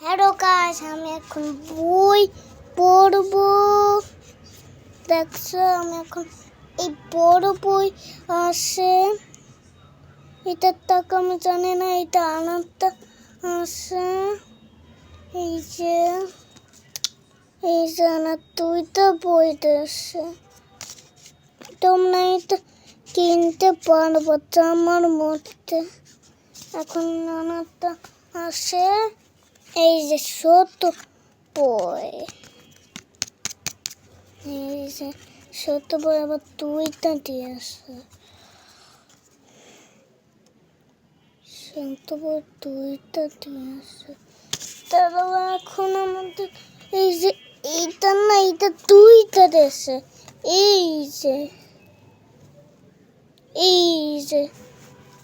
Hello guys, আমি এখন বই পড়বো। দেখছো, আমি এখন এই বড় বই আসে। এটার টাকা আমি জানি না, এটা আনারটা আসে। এই যে আনার দুইটা বই আসে। তোমরা এটা কিনতে পারবো আমার মধ্যে। এখন আনারটা আসে। এই যে ছোট বই, এই যে ছোট বই আবার দুইটা দিয়েছে। ছোট বই দুইটা দিয়েছে। তারপর এখন আমাদের এই যে এইটা না, এইটা দুইটা দিয়েছে। এই যে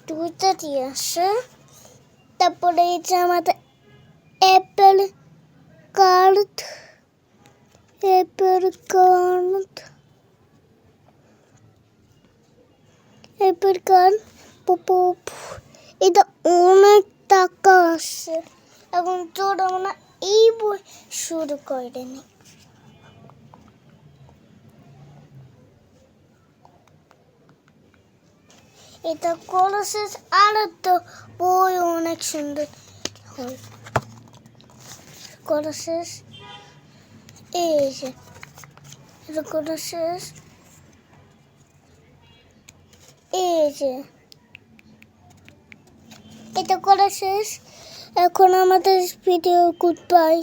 দুইটা দিয়েছে। তারপরে এই যে আমাদের অ্যাপেল কার্ড, এটা অনেক টাকা আসে। এখন তোর আমরা এই বই শুরু করে নি। এটা করা শেষ, আর তো বই অনেক সুন্দর হয়। করা শেষ, এই যে এটা করা শেষ, এই যে এটা করা শেষ। এখন আমাদের ভিডিও গুড বাই।